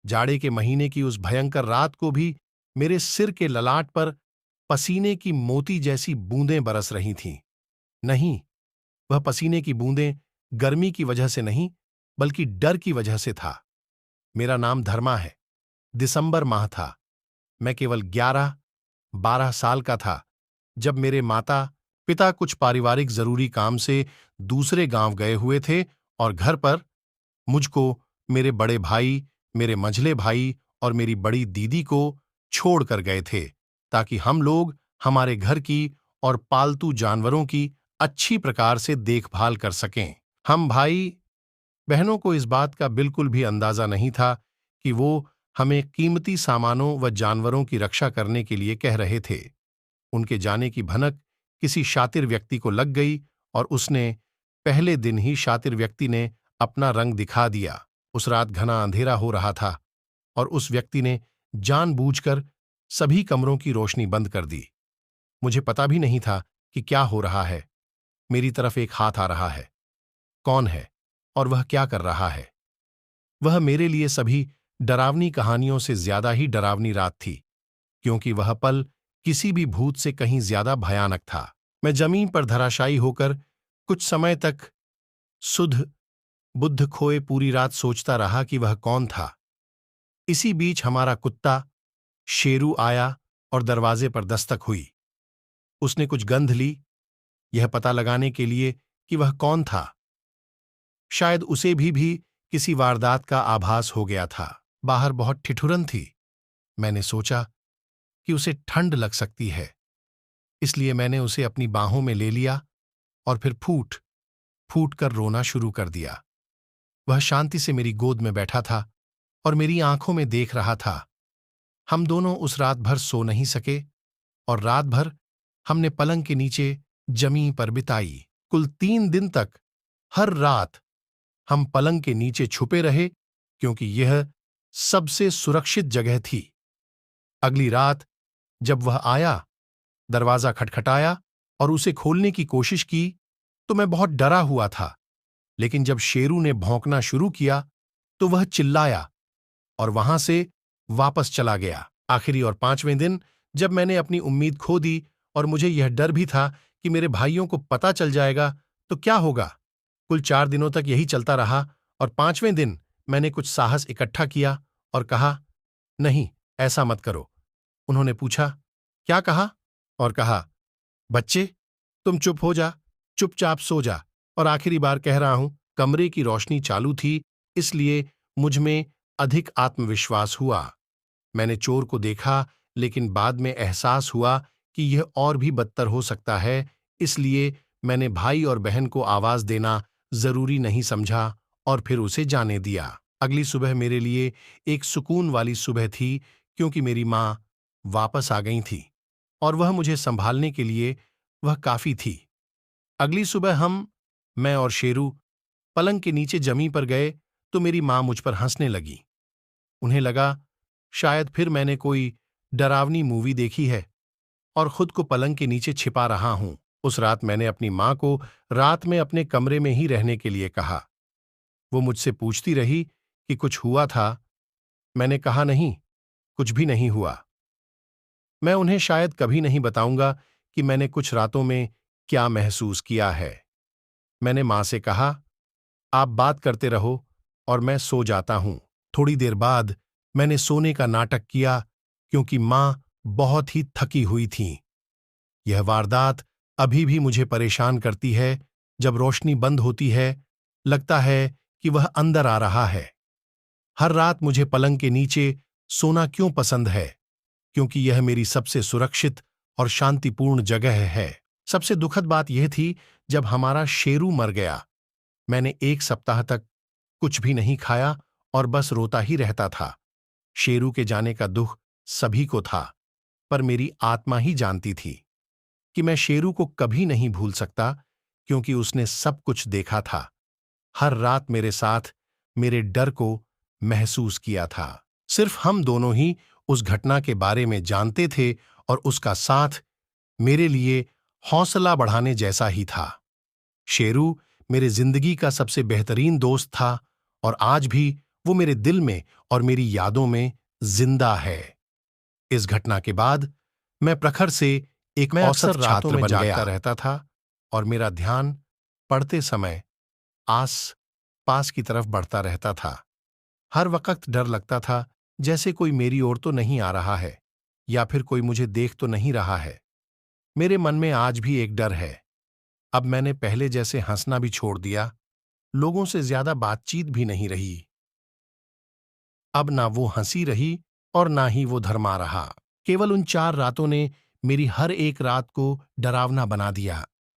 जाड़े के महीने की उस भयंकर रात को भी मेरे सिर के ललाट पर पसीने की मोती जैसी बूंदें बरस रही थीं। नहीं, वह पसीने की बूंदें गर्मी की वजह से नहीं, बल्कि डर की वजह से था। मेरा नाम धर्मा है। दिसंबर माह था। मैं केवल 11-12 साल का था जब मेरे माता पिता कुछ पारिवारिक जरूरी काम से दूसरे गांव गए हुए थे और घर पर मुझको, मेरे बड़े भाई, मेरे मंझले भाई और मेरी बड़ी दीदी को छोड़कर गए थे ताकि हम लोग हमारे घर की और पालतू जानवरों की अच्छी प्रकार से देखभाल कर सकें। हम भाई बहनों को इस बात का बिल्कुल भी अंदाजा नहीं था कि वो हमें कीमती सामानों व जानवरों की रक्षा करने के लिए कह रहे थे। उनके जाने की भनक किसी शातिर व्यक्ति को लग गई और उसने पहले दिन ही शातिर व्यक्ति ने अपना रंग दिखा दिया। उस रात घना अंधेरा हो रहा था और उस व्यक्ति ने जानबूझकर सभी कमरों की रोशनी बंद कर दी। मुझे पता भी नहीं था कि क्या हो रहा है। मेरी तरफ एक हाथ आ रहा है। कौन है और वह क्या कर रहा है? वह मेरे लिए सभी डरावनी कहानियों से ज्यादा ही डरावनी रात थी, क्योंकि वह पल किसी भी भूत से कहीं ज्यादा भयानक था। मैं जमीन पर धराशायी होकर कुछ समय तक सुध बुद्ध खोए पूरी रात सोचता रहा कि वह कौन था। इसी बीच हमारा कुत्ता शेरू आया और दरवाजे पर दस्तक हुई। उसने कुछ गंध ली, यह पता लगाने के लिए कि वह कौन था। शायद उसे भी किसी वारदात का आभास हो गया था। बाहर बहुत ठिठुरन थी। मैंने सोचा कि उसे ठंड लग सकती है, इसलिए मैंने उसे अपनी बाहों में ले लिया और फिर फूट फूट कर रोना शुरू कर दिया। वह शांति से मेरी गोद में बैठा था और मेरी आंखों में देख रहा था। हम दोनों उस रात भर सो नहीं सके और रात भर हमने पलंग के नीचे जमीन पर बिताई। कुल 3 दिन तक हर रात हम पलंग के नीचे छुपे रहे, क्योंकि यह सबसे सुरक्षित जगह थी। अगली रात जब वह आया, दरवाजा खटखटाया और उसे खोलने की कोशिश की तो मैं बहुत डरा हुआ था। लेकिन जब शेरू ने भौंकना शुरू किया तो वह चिल्लाया और वहां से वापस चला गया। आखिरी और 5वें दिन जब मैंने अपनी उम्मीद खो दी और मुझे यह डर भी था कि मेरे भाइयों को पता चल जाएगा तो क्या होगा। कुल 4 दिनों तक यही चलता रहा और 5वें दिन मैंने कुछ साहस इकट्ठा किया और कहा, नहीं, ऐसा मत करो। उन्होंने पूछा, क्या कहा? और कहा, बच्चे, तुम चुप हो जा, चुपचाप सो जा। और आखिरी बार कह रहा हूं। कमरे की रोशनी चालू थी, इसलिए मुझ में अधिक आत्मविश्वास हुआ। मैंने चोर को देखा, लेकिन बाद में एहसास हुआ कि यह और भी बदतर हो सकता है, इसलिए मैंने भाई और बहन को आवाज देना जरूरी नहीं समझा और फिर उसे जाने दिया। अगली सुबह मेरे लिए एक सुकून वाली सुबह थी, क्योंकि मेरी मां वापस आ गई थी और वह मुझे संभालने के लिए वह काफी थी। अगली सुबह मैं और शेरू पलंग के नीचे जमीन पर गए तो मेरी मां मुझ पर हंसने लगी। उन्हें लगा शायद फिर मैंने कोई डरावनी मूवी देखी है और खुद को पलंग के नीचे छिपा रहा हूं। उस रात मैंने अपनी मां को रात में अपने कमरे में ही रहने के लिए कहा। वो मुझसे पूछती रही कि कुछ हुआ था। मैंने कहा, नहीं, कुछ भी नहीं हुआ। मैं उन्हें शायद कभी नहीं बताऊंगा कि मैंने कुछ रातों में क्या महसूस किया है। मैंने मां से कहा, आप बात करते रहो और मैं सो जाता हूं। थोड़ी देर बाद मैंने सोने का नाटक किया, क्योंकि मां बहुत ही थकी हुई थीं। यह वारदात अभी भी मुझे परेशान करती है। जब रोशनी बंद होती है, लगता है कि वह अंदर आ रहा है। हर रात मुझे पलंग के नीचे सोना क्यों पसंद है? क्योंकि यह मेरी सबसे सुरक्षित और शांतिपूर्ण जगह है। सबसे दुखद बात यह थी जब हमारा शेरू मर गया। मैंने 1 सप्ताह तक कुछ भी नहीं खाया और बस रोता ही रहता था। शेरू के जाने का दुख सभी को था, पर मेरी आत्मा ही जानती थी कि मैं शेरू को कभी नहीं भूल सकता, क्योंकि उसने सब कुछ देखा था। हर रात मेरे साथ मेरे डर को महसूस किया था। सिर्फ हम दोनों ही उस घटना के बारे में जानते थे और उसका साथ मेरे लिए हौसला बढ़ाने जैसा ही था। शेरू मेरे जिंदगी का सबसे बेहतरीन दोस्त था और आज भी वो मेरे दिल में और मेरी यादों में जिंदा है। इस घटना के बाद मैं प्रखर से एक औसत छात्र बन गया रहता था और मेरा ध्यान पढ़ते समय आस पास की तरफ बढ़ता रहता था। हर वक्त डर लगता था, जैसे कोई मेरी ओर तो नहीं आ रहा है या फिर कोई मुझे देख तो नहीं रहा है। मेरे मन में आज भी एक डर है। अब मैंने पहले जैसे हंसना भी छोड़ दिया, लोगों से ज्यादा बातचीत भी नहीं रही। अब ना वो हंसी रही और ना ही वो धर्मा रहा। केवल उन 4 रातों ने मेरी हर एक रात को डरावना बना दिया।